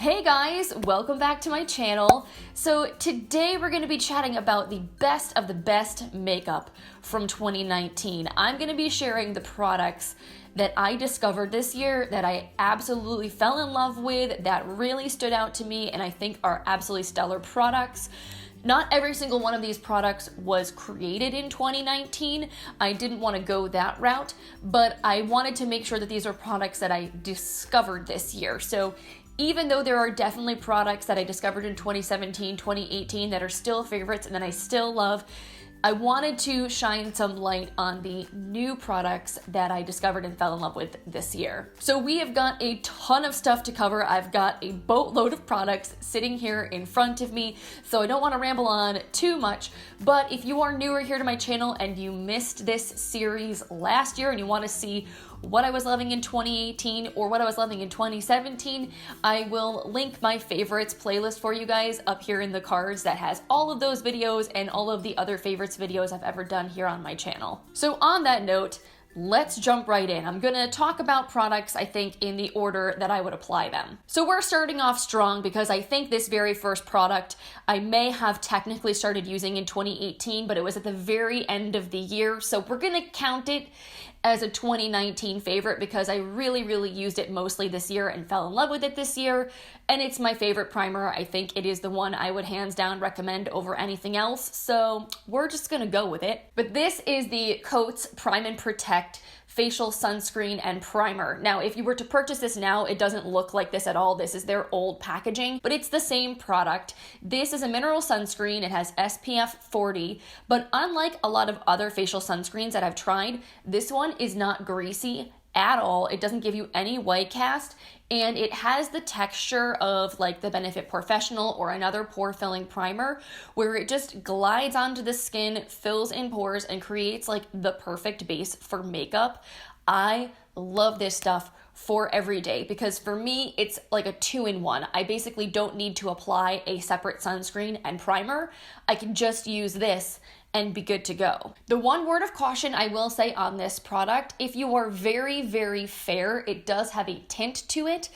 Hey guys, welcome back to my channel. So today we're going to be chatting about the best makeup from 2019. I'm going to be sharing the products that I discovered this year that I absolutely fell in love with, that really stood out to me, and I think are absolutely stellar products. Not every single one of these products was created in 2019. I didn't want to go that route, but I wanted to make sure that these are products that I discovered this year. So even though there are definitely products that I discovered in 2017, 2018 that are still favorites and that I still love, I wanted to shine some light on the new products that I discovered and fell in love with this year. So we have got a ton of stuff to cover. I've got a boatload of products sitting here in front of me, so I don't want to ramble on too much. But if you are newer here to my channel and you missed this series last year and you want to see what I was loving in 2018 or what I was loving in 2017, I will link my favorites playlist for you guys up here in the cards that has all of those videos and all of the other favorites videos I've ever done here on my channel. So on that note, let's jump right in. I'm gonna talk about products, I think, in the order that I would apply them. So we're starting off strong because I think this very first product I may have technically started using in 2018, but it was at the very end of the year. So we're gonna count it as a 2019 favorite because I really used it mostly this year and fell in love with it this year. And it's my favorite primer. I think it is the one I would hands down recommend over anything else. So we're just gonna go with it. But this is the Cotz Prime and Protect Facial Sunscreen and Primer. Now, if you were to purchase this now, it doesn't look like this at all. This is their old packaging, but it's the same product. This is a mineral sunscreen. It has SPF 40, but unlike a lot of other facial sunscreens that I've tried, this one is not greasy at all. It doesn't give you any white cast, and it has the texture of like the Benefit Professional or another pore filling primer where it just glides onto the skin, fills in pores, and creates like the perfect base for makeup. I love this stuff for every day because for me, it's like a 2-in-1. I basically don't need to apply a separate sunscreen and primer. I can just use this and be good to go. The one word of caution I will say on this product, if you are very fair, it does have a tint to it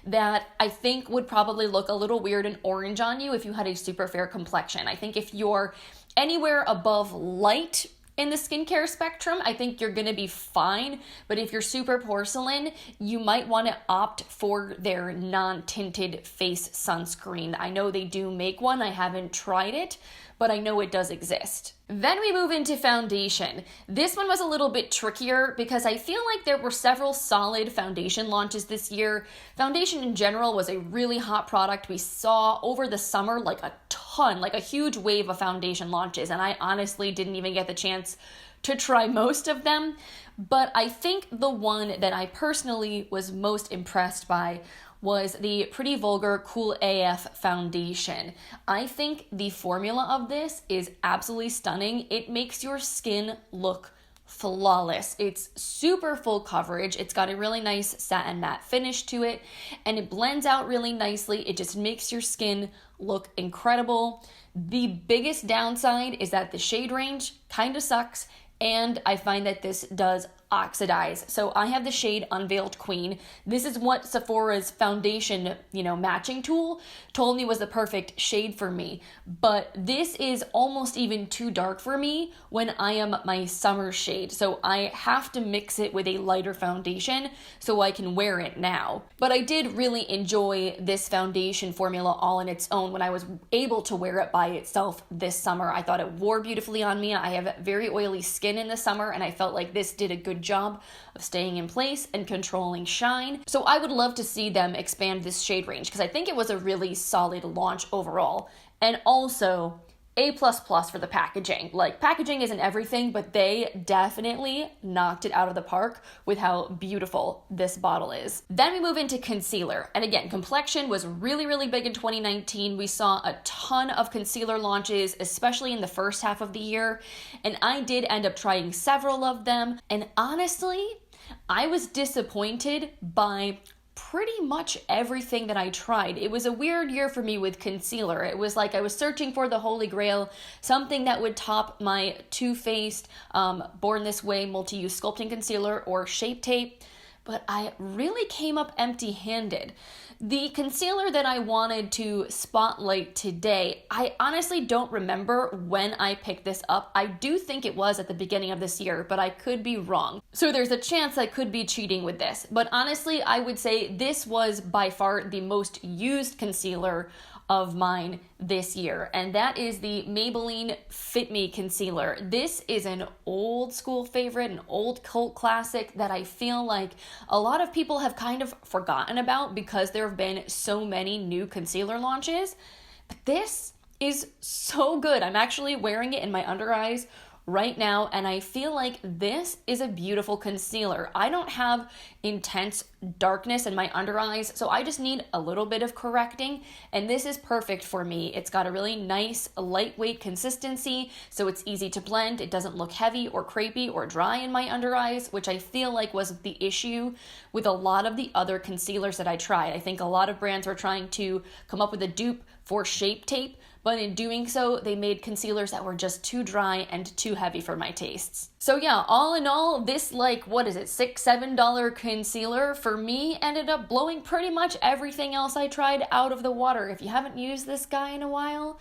that I think would probably look a little weird and orange on you if you had a super fair complexion. I think if you're anywhere above light in the skincare spectrum, I think you're gonna be fine, but if you're super porcelain, you might wanna opt for their non-tinted face sunscreen. I know they do make one, I haven't tried it, but I know it does exist. Then we move into foundation. This one was a little bit trickier because I feel like there were several solid foundation launches this year. Foundation in general was a really hot product. We saw over the summer like a ton, like a huge wave of foundation launches, and I honestly didn't even get the chance to try most of them. But I think the one that I personally was most impressed by was the Pretty Vulgar Cool AF foundation. I think the formula of this is absolutely stunning. It makes your skin look flawless. It's super full coverage. It's got a really nice satin matte finish to it, and it blends out really nicely. It just makes your skin look incredible. The biggest downside is that the shade range kind of sucks, and I find that this does oxidize. So I have the shade Unveiled Queen. This is what Sephora's foundation, matching tool told me was the perfect shade for me. But this is almost even too dark for me when I am my summer shade. So I have to mix it with a lighter foundation so I can wear it now. But I did really enjoy this foundation formula all on its own when I was able to wear it by itself this summer. I thought it wore beautifully on me. I have very oily skin in the summer, and I felt like this did a good job of staying in place and controlling shine. So I would love to see them expand this shade range because I think it was a really solid launch overall. And also A++ for the packaging. Like, packaging isn't everything, but they definitely knocked it out of the park with how beautiful this bottle is. Then we move into concealer. And again, complexion was really big in 2019. We saw a ton of concealer launches, especially in the first half of the year. And I did end up trying several of them. And honestly, I was disappointed by pretty much everything that I tried. It was a weird year for me with concealer. It was like I was searching for the holy grail, something that would top my Too Faced Born This Way Multi-Use Sculpting Concealer or Shape Tape, but I really came up empty-handed. The concealer that I wanted to spotlight today, I honestly don't remember when I picked this up. I do think it was at the beginning of this year, but I could be wrong. So there's a chance I could be cheating with this. But honestly, I would say this was by far the most used concealer of mine this year, and that is the Maybelline Fit Me Concealer. This is an old school favorite, an old cult classic that I feel like a lot of people have kind of forgotten about because there have been so many new concealer launches. But this is so good. I'm actually wearing it in my under eyes right now, and I feel like this is a beautiful concealer. I don't have intense darkness in my under eyes, so I just need a little bit of correcting, and this is perfect for me. It's got a really nice lightweight consistency, so it's easy to blend. It doesn't look heavy or crepey or dry in my under eyes, which I feel like was the issue with a lot of the other concealers that I tried. I think a lot of brands were trying to come up with a dupe for Shape Tape, but in doing so, they made concealers that were just too dry and too heavy for my tastes. So yeah, all in all, this $6-7 concealer for me ended up blowing pretty much everything else I tried out of the water. If you haven't used this guy in a while,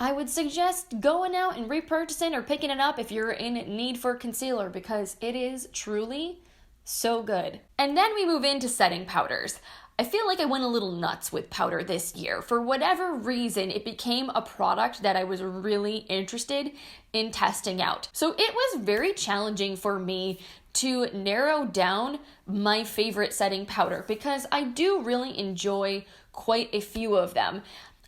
I would suggest going out and repurchasing or picking it up if you're in need for concealer, because it is truly so good. And then we move into setting powders. I feel like I went a little nuts with powder this year. For whatever reason, it became a product that I was really interested in testing out. So it was very challenging for me to narrow down my favorite setting powder because I do really enjoy quite a few of them.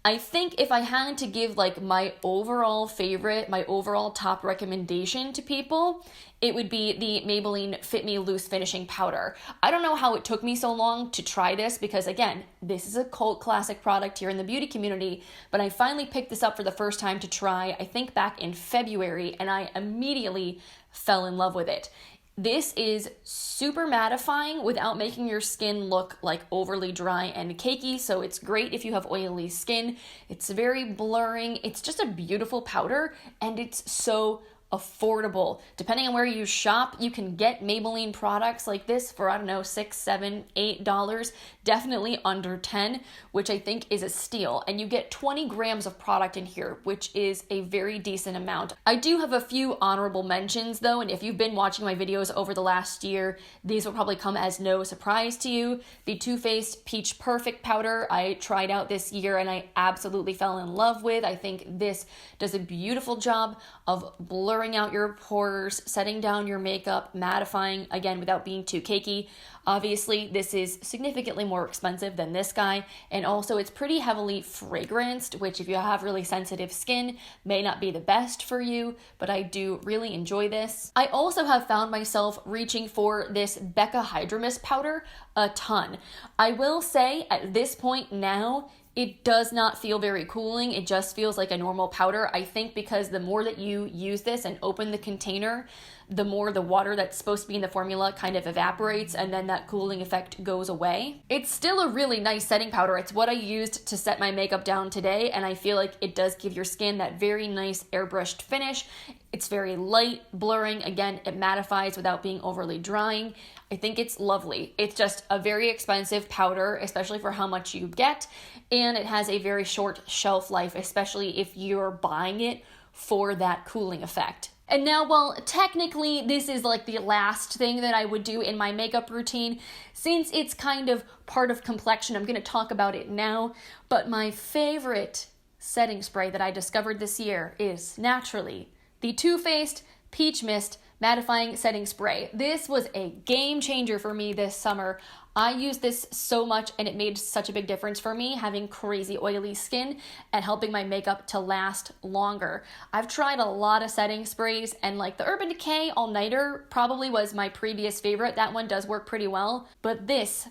I think if I had to give my overall favorite, my overall top recommendation to people, it would be the Maybelline Fit Me Loose Finishing Powder. I don't know how it took me so long to try this because, again, this is a cult classic product here in the beauty community, but I finally picked this up for the first time to try, I think back in February, and I immediately fell in love with it. This is super mattifying without making your skin look overly dry and cakey, so it's great if you have oily skin. It's very blurring. It's just a beautiful powder, and it's so affordable. Depending on where you shop, you can get Maybelline products like this for, $6, $7, $8, definitely under 10, which I think is a steal. And you get 20 grams of product in here, which is a very decent amount. I do have a few honorable mentions though, and if you've been watching my videos over the last year, these will probably come as no surprise to you. The Too Faced Peach Perfect Powder I tried out this year and I absolutely fell in love with. I think this does a beautiful job of blurring out your pores, setting down your makeup, mattifying, again, without being too cakey. Obviously, this is significantly more expensive than this guy, and also it's pretty heavily fragranced, which if you have really sensitive skin, may not be the best for you, but I do really enjoy this. I also have found myself reaching for this Becca Hydra-Mist powder a ton. I will say, at this point now, it does not feel very cooling. It just feels like a normal powder. I think because the more that you use this and open the container, the more the water that's supposed to be in the formula kind of evaporates and then that cooling effect goes away. It's still a really nice setting powder. It's what I used to set my makeup down today, and I feel like it does give your skin that very nice airbrushed finish. It's very light, blurring. Again, it mattifies without being overly drying. I think it's lovely. It's just a very expensive powder, especially for how much you get, and it has a very short shelf life, especially if you're buying it for that cooling effect. And now, while technically this is the last thing that I would do in my makeup routine, since it's kind of part of complexion, I'm going to talk about it now, but my favorite setting spray that I discovered this year is naturally the Too Faced Peach Mist Mattifying Setting Spray. This was a game changer for me this summer. I used this so much and it made such a big difference for me, having crazy oily skin and helping my makeup to last longer. I've tried a lot of setting sprays, and the Urban Decay All Nighter probably was my previous favorite. That one does work pretty well, but this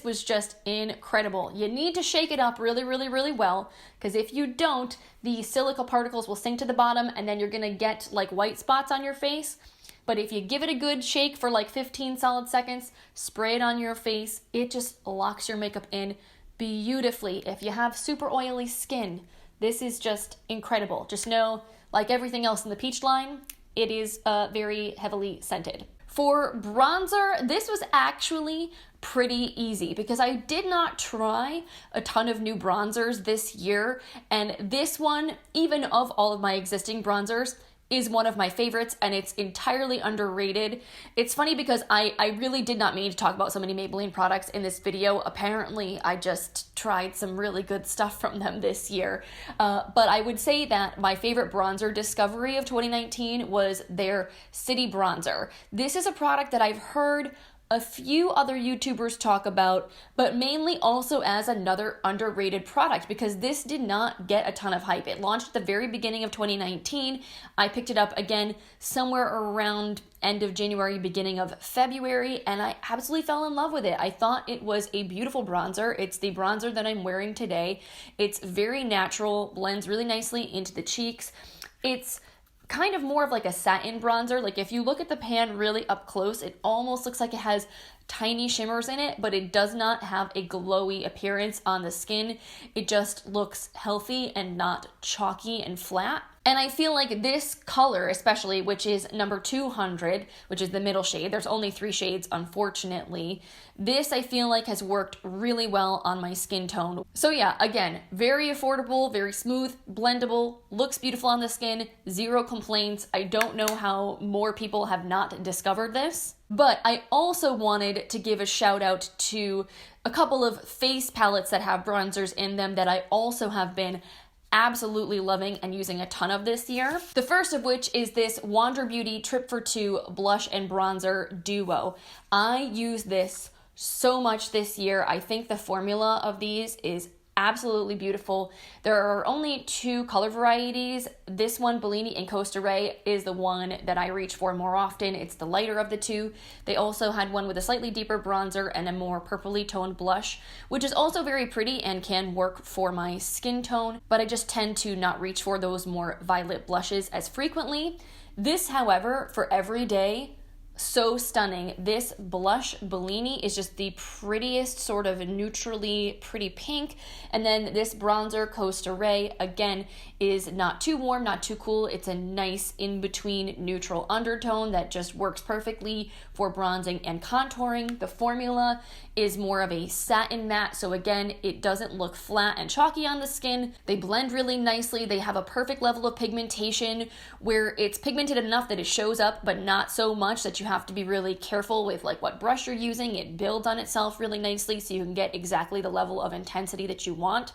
was just incredible. You need to shake it up really, really, really well, because if you don't, the silica particles will sink to the bottom and then you're gonna get white spots on your face. But if you give it a good shake for 15 solid seconds, spray it on your face, it just locks your makeup in beautifully. If you have super oily skin, this is just incredible. Just know, like everything else in the Peach line, it is very heavily scented. For bronzer, this was actually pretty easy because I did not try a ton of new bronzers this year, and this one, even of all of my existing bronzers, is one of my favorites, and it's entirely underrated. It's funny because I really did not mean to talk about so many Maybelline products in this video. Apparently, I just tried some really good stuff from them this year. But I would say that my favorite bronzer discovery of 2019 was their City Bronzer. This is a product that I've heard a few other YouTubers talk about, but mainly also as another underrated product because this did not get a ton of hype. It launched at the very beginning of 2019. I picked it up again somewhere around end of January, beginning of February, and I absolutely fell in love with it. I thought it was a beautiful bronzer. It's the bronzer that I'm wearing today. It's very natural, blends really nicely into the cheeks. It's kind of more of like a satin bronzer. Like if you look at the pan really up close, it almost looks like it has tiny shimmers in it, but it does not have a glowy appearance on the skin. It just looks healthy and not chalky and flat. And I feel like this color, especially, which is number 200, which is the middle shade, there's only 3 shades, unfortunately. This, I feel like, has worked really well on my skin tone. So yeah, again, very affordable, very smooth, blendable, looks beautiful on the skin, 0 complaints. I don't know how more people have not discovered this. But I also wanted to give a shout out to a couple of face palettes that have bronzers in them that I also have been absolutely loving and using a ton of this year. The first of which is this Wander Beauty Trip for 2 Blush and Bronzer Duo. I use this so much this year. I think the formula of these is absolutely beautiful. There are only 2 color varieties. This one, Bellini and Costa Ray, is the one that I reach for more often. It's the lighter of the 2. They also had one with a slightly deeper bronzer and a more purpley toned blush, which is also very pretty and can work for my skin tone, but I just tend to not reach for those more violet blushes as frequently. This, however, for every day, so stunning. This blush Bellini is just the prettiest sort of neutrally pretty pink, and then this bronzer Costa Ray again is not too warm, not too cool. It's a nice in-between neutral undertone that just works perfectly for bronzing and contouring. The formula is more of a satin matte, so again, it doesn't look flat and chalky on the skin. They blend really nicely. They have a perfect level of pigmentation where it's pigmented enough that it shows up, but not so much that you have to be really careful with like what brush you're using. It builds on itself really nicely so you can get exactly the level of intensity that you want.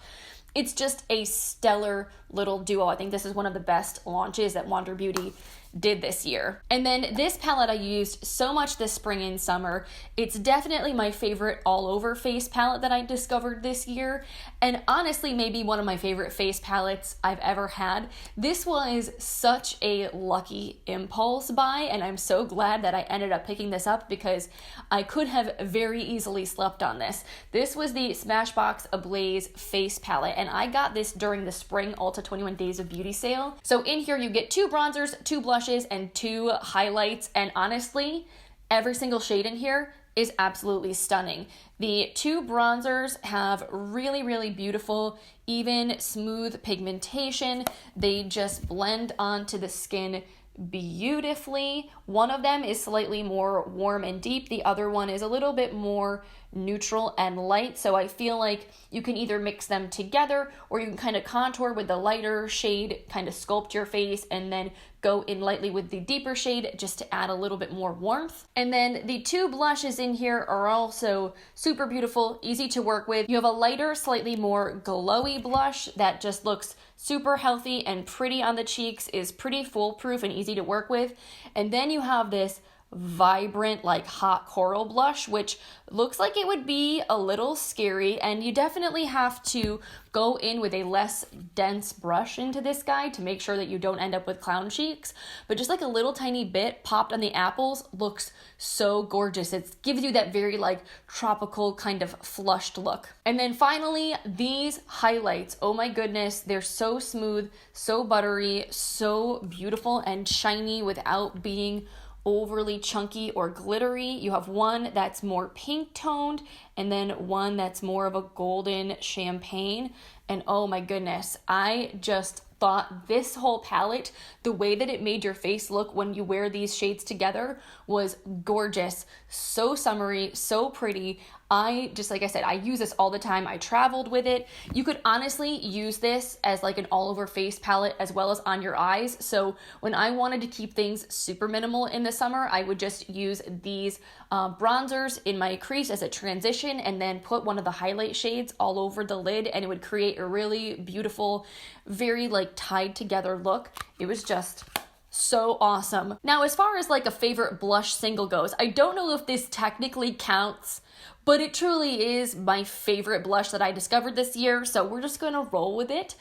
It's just a stellar little duo. I think this is one of the best launches that Wander Beauty did this year. And then this palette I used so much this spring and summer. It's definitely my favorite all over face palette that I discovered this year, and honestly maybe one of my favorite face palettes I've ever had. This was such a lucky impulse buy, and I'm so glad that I ended up picking this up because I could have very easily slept on this. This was the Smashbox Ablaze face palette, and I got this during the spring Ulta 21 Days of Beauty sale. So in here you get 2 bronzers, 2 blushes, and 2 highlights, and honestly, every single shade in here is absolutely stunning. The 2 bronzers have really, really beautiful, even, smooth pigmentation. They just blend onto the skin beautifully. One of them is slightly more warm and deep. The other one is a little bit more neutral and light. So I feel like you can either mix them together or you can kind of contour with the lighter shade, kind of sculpt your face, and then go in lightly with the deeper shade just to add a little bit more warmth. And then the 2 blushes in here are also super beautiful, easy to work with. You have a lighter, slightly more glowy blush that just looks super healthy and pretty on the cheeks, is pretty foolproof and easy to work with. And then you have this vibrant like hot coral blush, which looks like it would be a little scary, and you definitely have to go in with a less dense brush into this guy to make sure that you don't end up with clown cheeks, but just like a little tiny bit popped on the apples looks so gorgeous. It gives you that very like tropical kind of flushed look. And then finally, these highlights, oh my goodness, they're so smooth, so buttery, so beautiful and shiny without being overly chunky or glittery. You have one that's more pink toned and then one that's more of a golden champagne, and oh my goodness, I just thought this whole palette, the way that it made your face look when you wear these shades together, was gorgeous. So summery, so pretty. Like I said, I use this all the time. I traveled with it. You could honestly use this as like an all over face palette as well as on your eyes. So when I wanted to keep things super minimal in the summer, I would just use these bronzers in my crease as a transition and then put one of the highlight shades all over the lid, and it would create a really beautiful, very like tied together look. It was just so awesome. Now, as far as like a favorite blush single goes, I don't know if this technically counts, but it truly is my favorite blush that I discovered this year, so we're just gonna roll with it.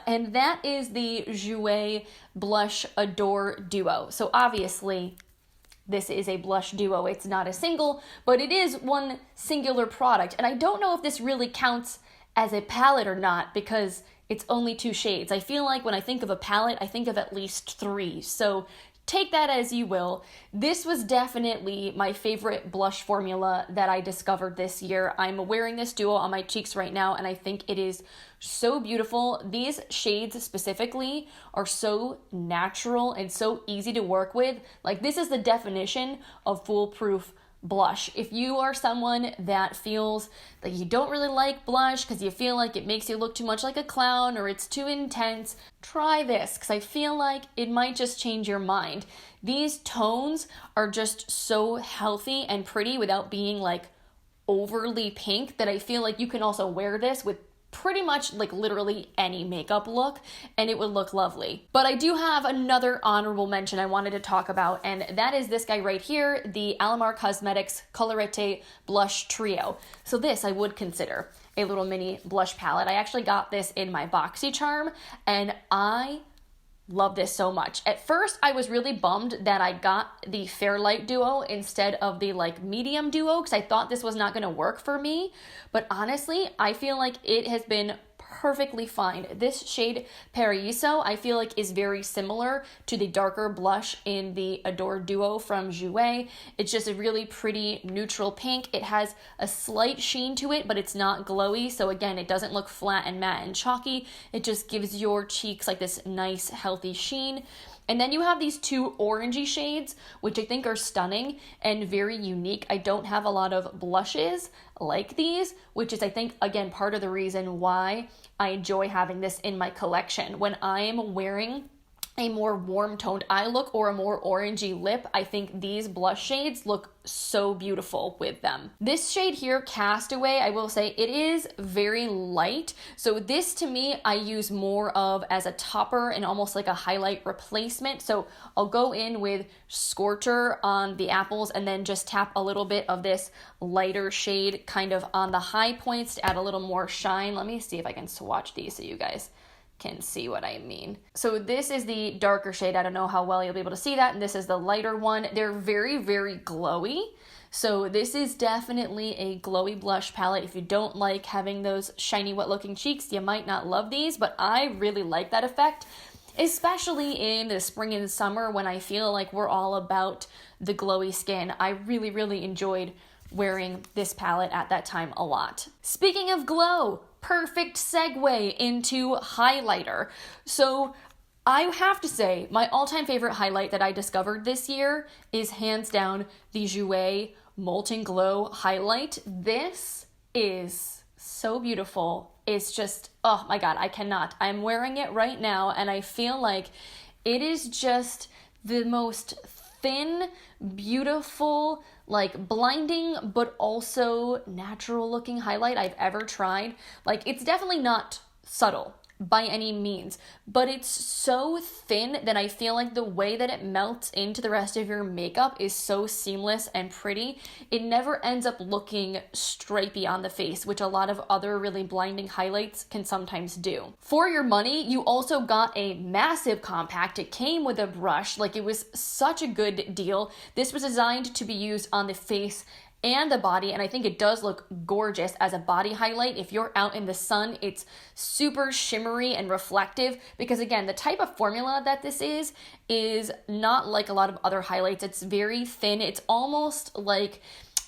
And that is the Jouer Blush Adore Duo. So obviously, this is a blush duo. It's not a single, but it is one singular product. And I don't know if this really counts as a palette or not, because it's only 2 shades. I feel like when I think of a palette, I think of at least 3. So take that as you will. This was definitely my favorite blush formula that I discovered this year. I'm wearing this duo on my cheeks right now, and I think it is so beautiful. These shades specifically are so natural and so easy to work with. Like, this is the definition of foolproof blush. If you are someone that feels that you don't really like blush because you feel like it makes you look too much like a clown or it's too intense, try this, because I feel like it might just change your mind. These tones are just so healthy and pretty without being like overly pink, that I feel like you can also wear this with pretty much like literally any makeup look and it would look lovely. But I do have another honorable mention I wanted to talk about, and that is this guy right here, the Alamar Cosmetics Colorette Blush Trio. So this I would consider a little mini blush palette. I actually got this in my BoxyCharm and I love this so much. At first, I was really bummed that I got the Fairlight Duo instead of the like medium duo, because I thought this was not going to work for me. But honestly, I feel like it has been perfectly fine. This shade Paraiso, I feel like is very similar to the darker blush in the Adore Duo from Jouer. It's just a really pretty neutral pink. It has a slight sheen to it, but it's not glowy. So again, it doesn't look flat and matte and chalky. It just gives your cheeks like this nice, healthy sheen. And then you have these 2 orangey shades, which I think are stunning and very unique. I don't have a lot of blushes like these, which is, I think, again, part of the reason why I enjoy having this in my collection. When I'm wearing a more warm toned eye look or a more orangey lip, I think these blush shades look so beautiful with them. This shade here, Castaway, I will say it is very light. So this to me, I use more of as a topper and almost like a highlight replacement. So I'll go in with Scorcher on the apples and then just tap a little bit of this lighter shade kind of on the high points to add a little more shine. Let me see if I can swatch these so you guys can see what I mean. So this is the darker shade. I don't know how well you'll be able to see that. And this is the lighter one. They're very, very glowy. So this is definitely a glowy blush palette. If you don't like having those shiny, wet looking cheeks, you might not love these, but I really like that effect, especially in the spring and summer when I feel like we're all about the glowy skin. I really, really enjoyed wearing this palette at that time a lot. Speaking of glow, perfect segue into highlighter. So I have to say, my all-time favorite highlight that I discovered this year is hands down the Jouer Molten Glow highlight. This is so beautiful. It's just, oh my God, I cannot. I'm wearing it right now and I feel like it is just the most thin, beautiful, like blinding, but also natural looking highlight I've ever tried. Like, it's definitely not subtle by any means, but it's so thin that I feel like the way that it melts into the rest of your makeup is so seamless and pretty. It never ends up looking stripy on the face, which a lot of other really blinding highlights can sometimes do. For your money, you also got a massive compact. It came with a brush. Like, it was such a good deal. This was designed to be used on the face and the body, and I think it does look gorgeous as a body highlight. If you're out in the sun, it's super shimmery and reflective, because again, the type of formula that this is not like a lot of other highlights. It's very thin. It's almost like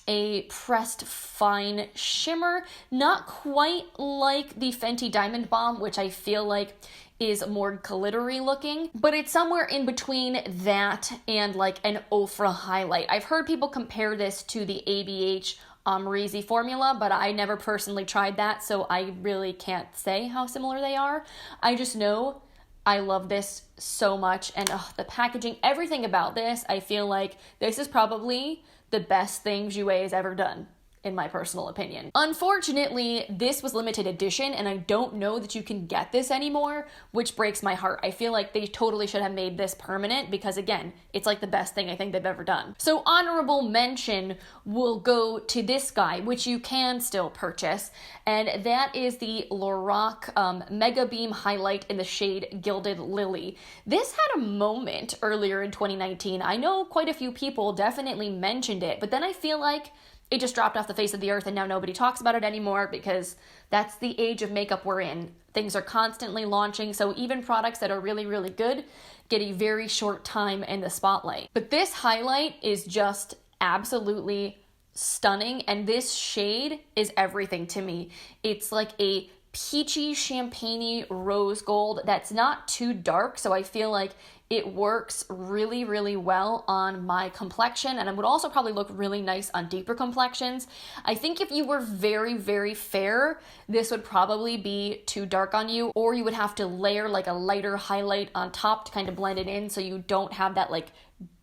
a pressed fine shimmer, not quite like the Fenty Diamond Bomb, which I feel like is more glittery looking, but it's somewhere in between that and like an Ofra highlight. I've heard people compare this to the ABH Amrezy formula, but I never personally tried that, so I really can't say how similar they are. I just know I love this so much, and the packaging, everything about this, I feel like this is probably the best thing Jouer has ever done, in my personal opinion. Unfortunately, this was limited edition, and I don't know that you can get this anymore, which breaks my heart. I feel like they totally should have made this permanent because, again, it's like the best thing I think they've ever done. So honorable mention will go to this guy, which you can still purchase, and that is the Lorac Mega Beam Highlight in the shade Gilded Lily. This had a moment earlier in 2019. I know quite a few people definitely mentioned it, but then I feel like it just dropped off the face of the earth and now nobody talks about it anymore because that's the age of makeup we're in. Things are constantly launching, so even products that are really, really good get a very short time in the spotlight. But this highlight is just absolutely stunning, and this shade is everything to me. It's like a peachy, champagne-y rose gold that's not too dark, so I feel like it works really, really well on my complexion, and it would also probably look really nice on deeper complexions. I think if you were very, very fair, this would probably be too dark on you, or you would have to layer like a lighter highlight on top to kind of blend it in so you don't have that like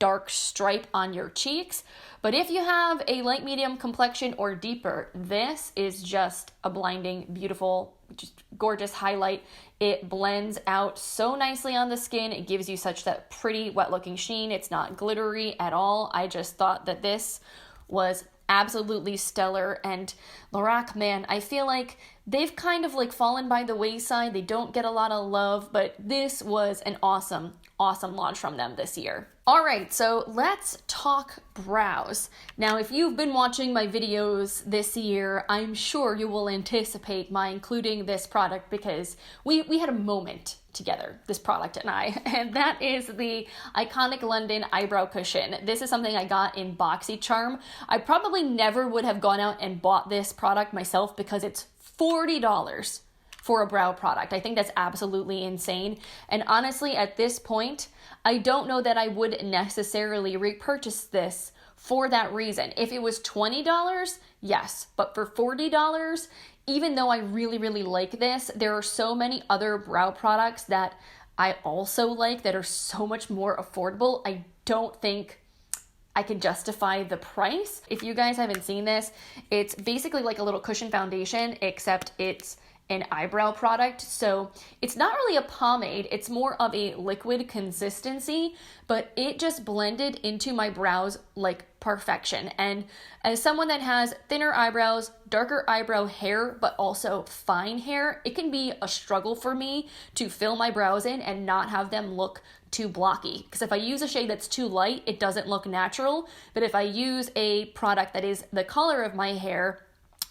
dark stripe on your cheeks. But if you have a light medium complexion or deeper, this is just a blinding, beautiful, just gorgeous highlight. It blends out so nicely on the skin. It gives you such that pretty wet looking sheen. It's not glittery at all. I just thought that this was absolutely stellar. And Lorac, man, I feel like they've kind of like fallen by the wayside. They don't get a lot of love, but this was an awesome launch from them this year. All right, so let's talk brows. Now, if you've been watching my videos this year, I'm sure you will anticipate my including this product because we had a moment together, this product and I, and that is the iconic London eyebrow cushion. This is something I got in BoxyCharm. I probably never would have gone out and bought this product myself because it's $40 for a brow product. I think that's absolutely insane. And honestly, at this point, I don't know that I would necessarily repurchase this for that reason. If it was $20, yes, but for $40, even though I really, really like this, there are so many other brow products that I also like that are so much more affordable. I don't think I can justify the price. If you guys haven't seen this, it's basically like a little cushion foundation, except it's an eyebrow product. So it's not really a pomade, it's more of a liquid consistency, but it just blended into my brows like perfection. And as someone that has thinner eyebrows, darker eyebrow hair, but also fine hair, it can be a struggle for me to fill my brows in and not have them look too blocky. Because if I use a shade that's too light, it doesn't look natural. But if I use a product that is the color of my hair,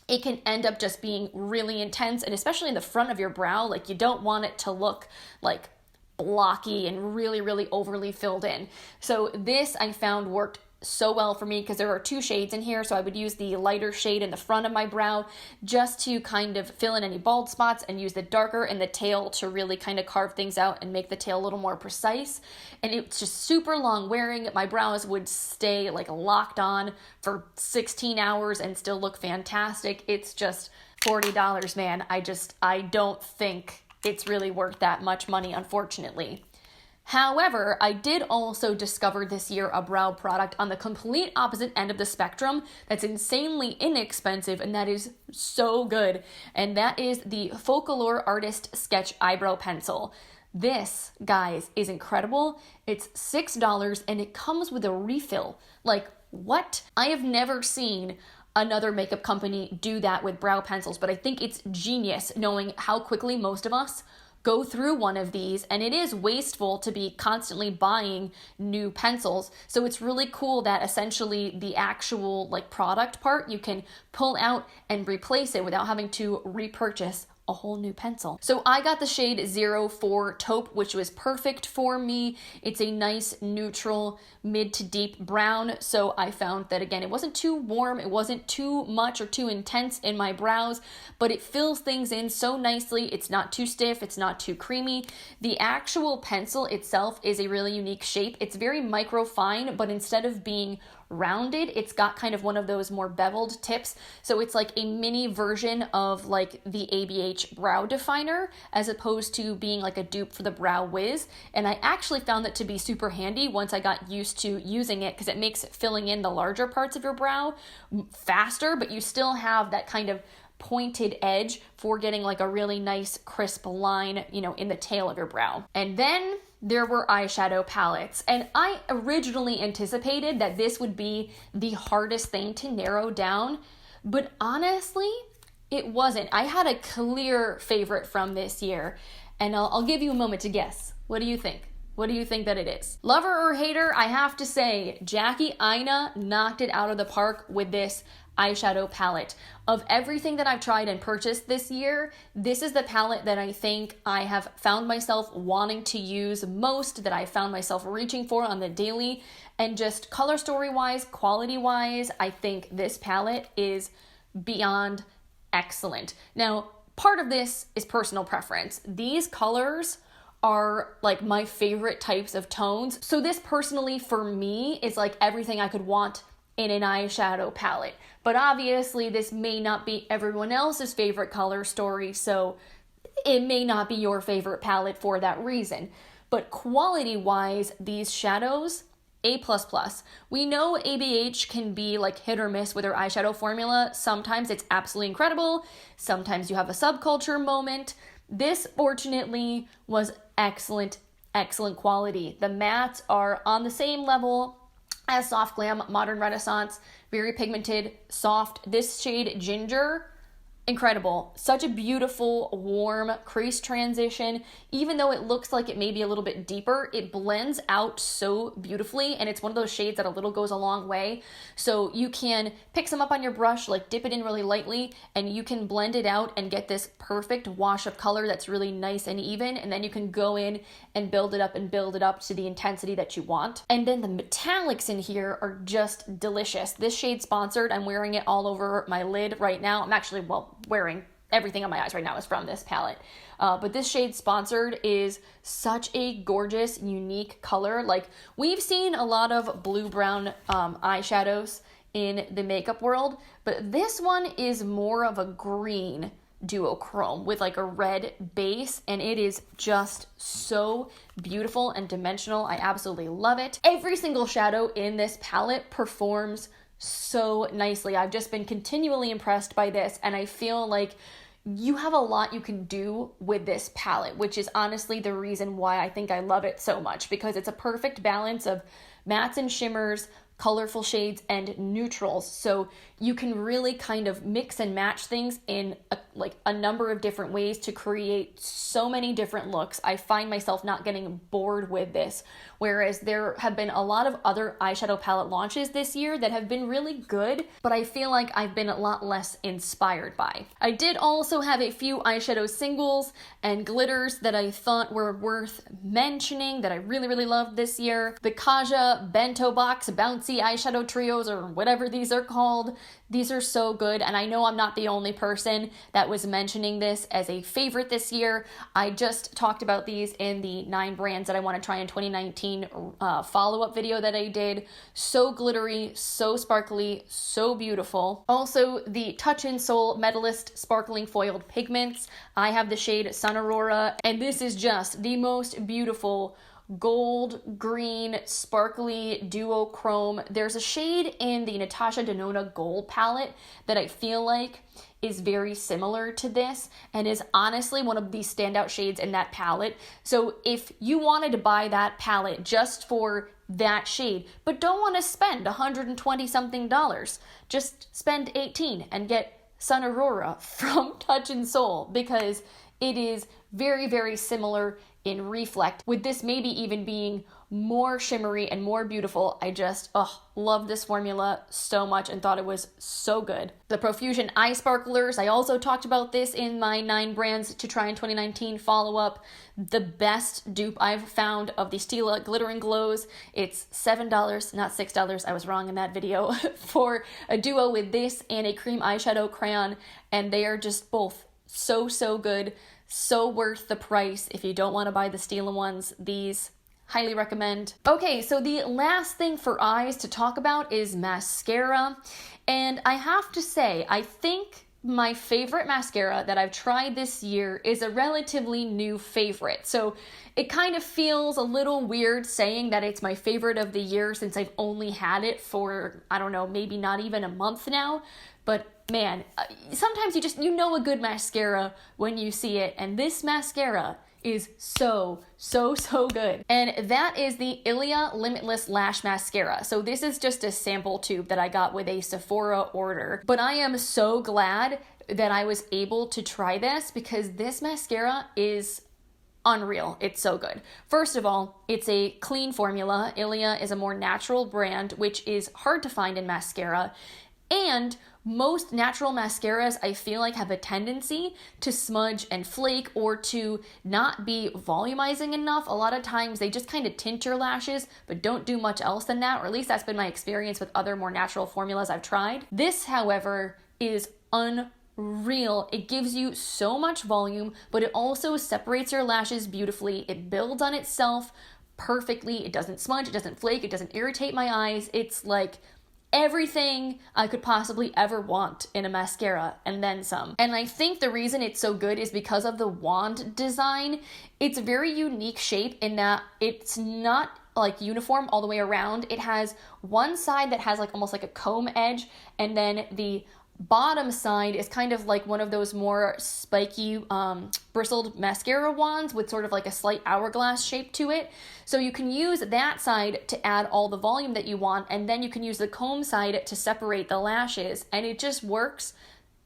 it can end up just being really intense, and especially in the front of your brow, like you don't want it to look like blocky and really, really overly filled in. So this I found worked so well for me because there are two shades in here, so I would use the lighter shade in the front of my brow just to kind of fill in any bald spots and use the darker in the tail to really kind of carve things out and make the tail a little more precise. And it's just super long wearing. My brows would stay like locked on for 16 hours and still look fantastic. It's just $40, man. I don't think it's really worth that much money, unfortunately. However, I did also discover this year a brow product on the complete opposite end of the spectrum that's insanely inexpensive and that is so good, and that is the Folklore Artist Sketch Eyebrow Pencil. This, guys, is incredible. It's $6 and it comes with a refill. Like, what? I have never seen another makeup company do that with brow pencils, but I think it's genius knowing how quickly most of us go through one of these, and it is wasteful to be constantly buying new pencils. So it's really cool that essentially the actual like product part you can pull out and replace it without having to repurchase a whole new pencil. So I got the shade 04 Taupe, which was perfect for me. It's a nice neutral mid to deep brown. So I found that, again, it wasn't too warm, it wasn't too much or too intense in my brows, but it fills things in so nicely. It's not too stiff, it's not too creamy. The actual pencil itself is a really unique shape. It's very micro fine, but instead of being rounded, it's got kind of one of those more beveled tips. So it's like a mini version of like the ABH brow definer, as opposed to being like a dupe for the Brow Wiz. And I actually found that to be super handy once I got used to using it, because it makes filling in the larger parts of your brow faster, but you still have that kind of pointed edge for getting like a really nice crisp line, you know, in the tail of your brow. And then there were eyeshadow palettes, and I originally anticipated that this would be the hardest thing to narrow down, but honestly, it wasn't. I had a clear favorite from this year, and I'll give you a moment to guess. What do you think? What do you think that it is? Lover or hater, I have to say, Jackie Aina knocked it out of the park with this eyeshadow palette. Of everything that I've tried and purchased this year, this is the palette that I think I have found myself wanting to use most, that I found myself reaching for on the daily, and just color story wise, quality wise, I think this palette is beyond excellent. Now, part of this is personal preference. These colors are like my favorite types of tones. So this personally for me is like everything I could want in an eyeshadow palette. But obviously this may not be everyone else's favorite color story, so it may not be your favorite palette for that reason. But quality-wise, these shadows, A++. We know ABH can be like hit or miss with their eyeshadow formula. Sometimes it's absolutely incredible. Sometimes you have a subculture moment. This, fortunately, was excellent, excellent quality. The mattes are on the same level as Soft Glam, Modern Renaissance, very pigmented, soft. This shade Ginger, incredible. Such a beautiful, warm crease transition. Even though it looks like it may be a little bit deeper, it blends out so beautifully, and it's one of those shades that a little goes a long way. So you can pick some up on your brush, like dip it in really lightly, and you can blend it out and get this perfect wash of color that's really nice and even, and then you can go in and build it up to the intensity that you want. And then the metallics in here are just delicious. This shade sponsored. I'm wearing it all over my lid right now. I'm actually, wearing everything on my eyes right now is from this palette. But this shade Sponsored is such a gorgeous, unique color. Like, we've seen a lot of blue-brown eyeshadows in the makeup world, but this one is more of a green duochrome with like a red base, and it is just so beautiful and dimensional. I absolutely love it. Every single shadow in this palette performs so nicely. I've just been continually impressed by this, and I feel like you have a lot you can do with this palette, which is honestly the reason why I think I love it so much, because it's a perfect balance of mattes and shimmers, colorful shades, and neutrals. So you can really kind of mix and match things in a number of different ways to create so many different looks. I find myself not getting bored with this, whereas there have been a lot of other eyeshadow palette launches this year that have been really good, but I feel like I've been a lot less inspired by. I did also have a few eyeshadow singles and glitters that I thought were worth mentioning that I really, really loved this year. The Kaja Bento Box Bouncy Eyeshadow Trios, or whatever these are called. These are so good, and I know I'm not the only person that was mentioning this as a favorite this year. I just talked about these in the 9 brands that I want to try in 2019 follow-up video that I did. So glittery, so sparkly, so beautiful. Also, the Touch in Soul Medalist Sparkling Foiled Pigments. I have the shade Sun Aurora, and this is just the most beautiful gold, green, sparkly duochrome. There's a shade in the Natasha Denona Gold palette that I feel like is very similar to this and is honestly one of the standout shades in that palette. So if you wanted to buy that palette just for that shade, but don't want to spend $120 something, just spend $18 and get Sun Aurora from Touch in Soul, because it is very, very similar in Reflect, with this maybe even being more shimmery and more beautiful. I just, love this formula so much and thought it was so good. The Profusion Eye Sparklers, I also talked about this in my 9 brands to try in 2019 follow-up. The best dupe I've found of the Stila Glitter and Glows. It's $7, not $6. I was wrong in that video for a duo with this and a cream eyeshadow crayon, and they are just both so good. So worth the price. If you don't want to buy the Stila ones, these highly recommend. Okay, so the last thing for eyes to talk about is mascara. And I have to say, I think my favorite mascara that I've tried this year is a relatively new favorite. So it kind of feels a little weird saying that it's my favorite of the year since I've only had it for, I don't know, maybe not even a month now. But man, sometimes you know a good mascara when you see it, and this mascara is so good. And that is the Ilia Limitless Lash Mascara. So this is just a sample tube that I got with a Sephora order. But I am so glad that I was able to try this because this mascara is unreal. It's so good. First of all, it's a clean formula. Ilia is a more natural brand, which is hard to find in mascara. And most natural mascaras, I feel like, have a tendency to smudge and flake or to not be volumizing enough. A lot of times they just kind of tint your lashes, but don't do much else than that, or at least that's been my experience with other more natural formulas I've tried. This, however, is unreal. It gives you so much volume, but it also separates your lashes beautifully. It builds on itself perfectly. It doesn't smudge, it doesn't flake, it doesn't irritate my eyes. It's like everything I could possibly ever want in a mascara and then some. And I think the reason it's so good is because of the wand design. It's a very unique shape in that it's not like uniform all the way around. It has one side that has like almost like a comb edge, and then the bottom side is kind of like one of those more spiky bristled mascara wands with sort of like a slight hourglass shape to it. So you can use that side to add all the volume that you want, and then you can use the comb side to separate the lashes, and it just works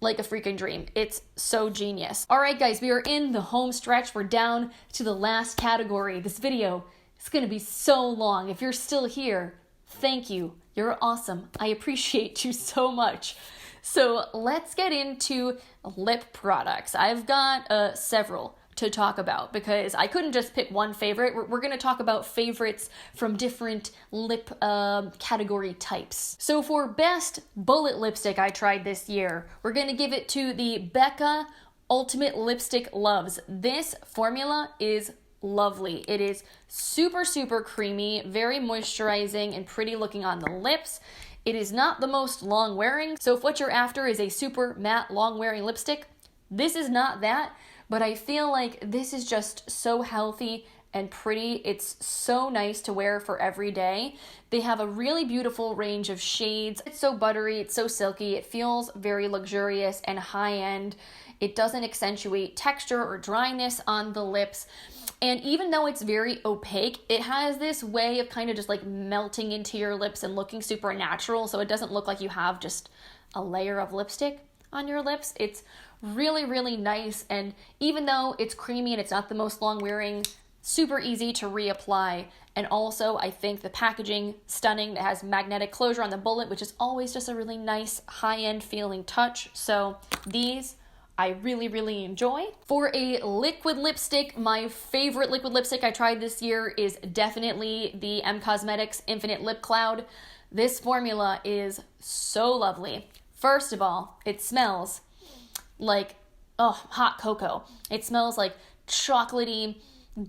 like a freaking dream. It's so genius. All right, guys, we are in the home stretch. We're down to the last category. This video is gonna be so long. If you're still here, thank you. You're awesome. I appreciate you so much. So let's get into lip products. I've got several to talk about because I couldn't just pick one favorite. We're going to talk about favorites from different lip category types. So for best bullet lipstick I tried this year, we're going to give it to the Becca Ultimate Lipstick Loves. This formula is lovely. It is super creamy, very moisturizing and pretty looking on the lips. It is not the most long wearing, so if what you're after is a super matte long wearing lipstick, this is not that, but I feel like this is just so healthy and pretty. It's so nice to wear for every day. They have a really beautiful range of shades. It's so buttery, it's so silky, it feels very luxurious and high-end. It doesn't accentuate texture or dryness on the lips. And even though it's very opaque, it has this way of kind of just like melting into your lips and looking super natural, so it doesn't look like you have just a layer of lipstick on your lips. It's really nice, and even though it's creamy and it's not the most long wearing, super easy to reapply. And also I think the packaging stunning. It has magnetic closure on the bullet, which is always just a really nice high-end feeling touch. So these I really enjoy. For a liquid lipstick, my favorite liquid lipstick I tried this year is definitely the M Cosmetics Infinite Lip Cloud. This formula is so lovely. First of all, it smells like hot cocoa. It smells like chocolatey,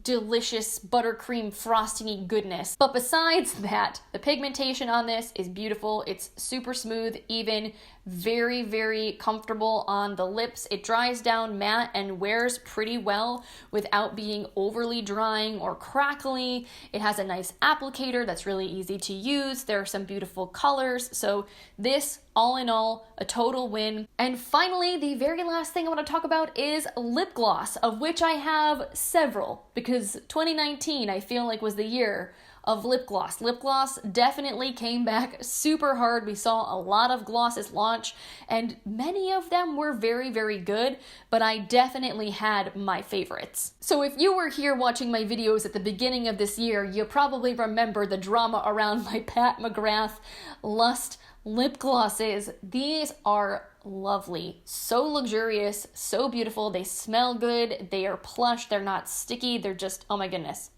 delicious buttercream frostingy goodness. But besides that, the pigmentation on this is beautiful. It's super smooth, even, very comfortable on the lips. It dries down matte and wears pretty well without being overly drying or crackly. It has a nice applicator that's really easy to use. There are some beautiful colors. So this, all in all, a total win. And finally, the very last thing I want to talk about is lip gloss, of which I have several, because 2019 I feel like was the year of lip gloss. Lip gloss definitely came back super hard. We saw a lot of glosses launch, and many of them were very, very good, but I definitely had my favorites. So if you were here watching my videos at the beginning of this year, you probably remember the drama around my Pat McGrath Lust lip glosses. These are lovely, so luxurious, so beautiful. They smell good, they are plush, they're not sticky, they're just, oh my goodness.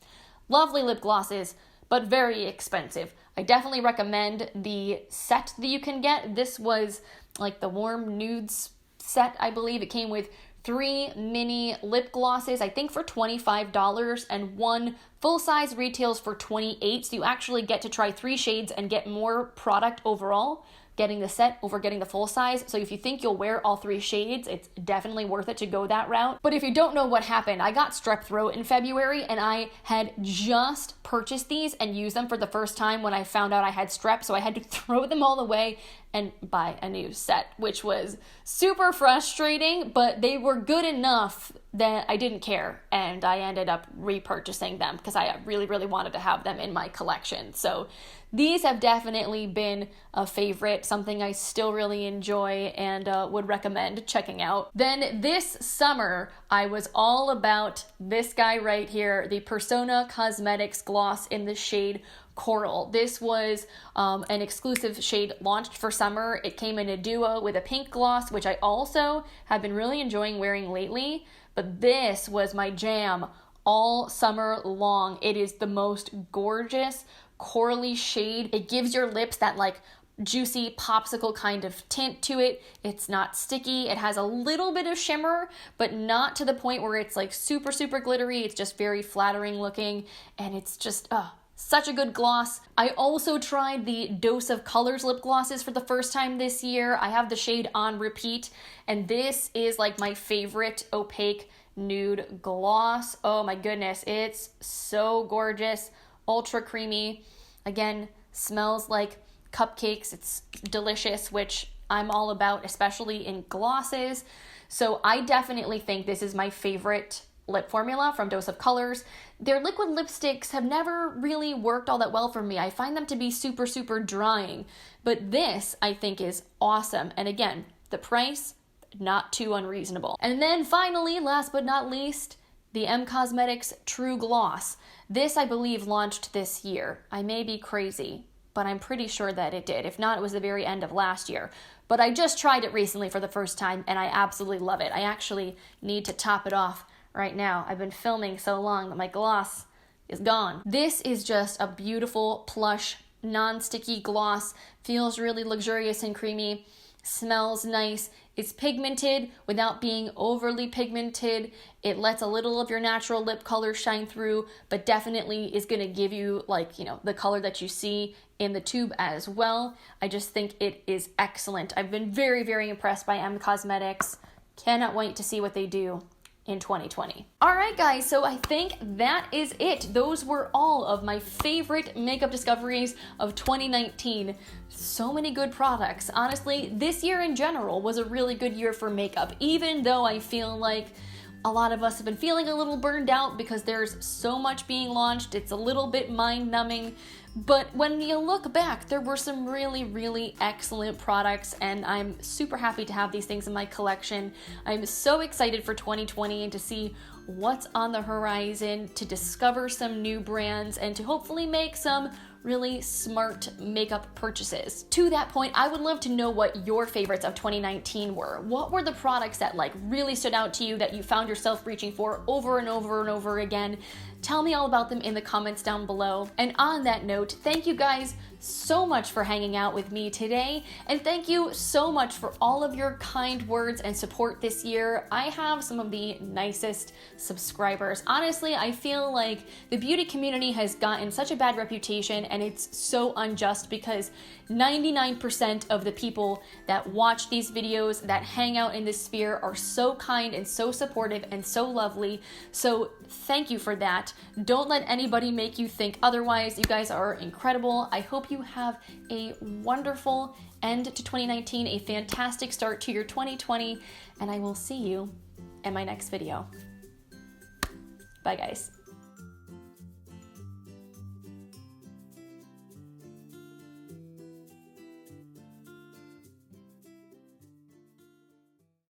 Lovely lip glosses, but very expensive. I definitely recommend the set that you can get. This was like the warm nudes set, I believe. It came with 3 mini lip glosses, I think for $25, and 1 full-size retails for $28. So you actually get to try 3 shades and get more product overall, getting the set over getting the full size. So if you think you'll wear all 3 shades, it's definitely worth it to go that route. But if you don't know what happened, I got strep throat in February, and I had just purchased these and used them for the first time when I found out I had strep, so I had to throw them all away and buy a new set, which was super frustrating, but they were good enough that I didn't care, and I ended up repurchasing them because I really, really wanted to have them in my collection. So these have definitely been a favorite, something I still really enjoy and would recommend checking out. Then this summer, I was all about this guy right here, the Persona Cosmetics gloss in the shade Coral. This was an exclusive shade launched for summer. It came in a duo with a pink gloss, which I also have been really enjoying wearing lately, but this was my jam all summer long. It is the most gorgeous corally shade. It gives your lips that like juicy popsicle kind of tint to it. It's not sticky. It has a little bit of shimmer, but not to the point where it's like super, super glittery. It's just very flattering looking, and it's just, such a good gloss. I also tried the Dose of Colors lip glosses for the first time this year. I have the shade On Repeat, and this is like my favorite opaque nude gloss. Oh my goodness, it's so gorgeous, ultra creamy. Again, smells like cupcakes. It's delicious, which I'm all about, especially in glosses. So I definitely think this is my favorite lip formula from Dose of Colors. Their liquid lipsticks have never really worked all that well for me. I find them to be super, super drying, but this I think is awesome. And again, the price, not too unreasonable. And then finally, last but not least, the M Cosmetics True Gloss. This I believe launched this year. I may be crazy, but I'm pretty sure that it did. If not, it was the very end of last year. But I just tried it recently for the first time, and I absolutely love it. I actually need to top it off right now. I've been filming so long that my gloss is gone. This is just a beautiful, plush, non-sticky gloss. Feels really luxurious and creamy. Smells nice. It's pigmented without being overly pigmented. It lets a little of your natural lip color shine through, but definitely is gonna give you like, the color that you see in the tube as well. I just think it is excellent. I've been very, very impressed by M Cosmetics. Cannot wait to see what they do in 2020. All right, guys, so I think that is it. Those were all of my favorite makeup discoveries of 2019. So many good products. Honestly, this year in general was a really good year for makeup, even though I feel like a lot of us have been feeling a little burned out because there's so much being launched. It's a little bit mind-numbing. But when you look back, there were some really, really excellent products, and I'm super happy to have these things in my collection. I'm so excited for 2020 and to see what's on the horizon, to discover some new brands, and to hopefully make some really smart makeup purchases. To that point, I would love to know what your favorites of 2019 were. What were the products that really stood out to you that you found yourself reaching for over and over and over again? Tell me all about them in the comments down below. And on that note, thank you guys so much for hanging out with me today, and thank you so much for all of your kind words and support this year. I have some of the nicest subscribers. Honestly, I feel like the beauty community has gotten such a bad reputation, and it's so unjust because 99% of the people that watch these videos, that hang out in this sphere, are so kind and so supportive and so lovely. So thank you for that. Don't let anybody make you think otherwise. You guys are incredible. I hope you have a wonderful end to 2019, a fantastic start to your 2020, and I will see you in my next video. Bye, guys.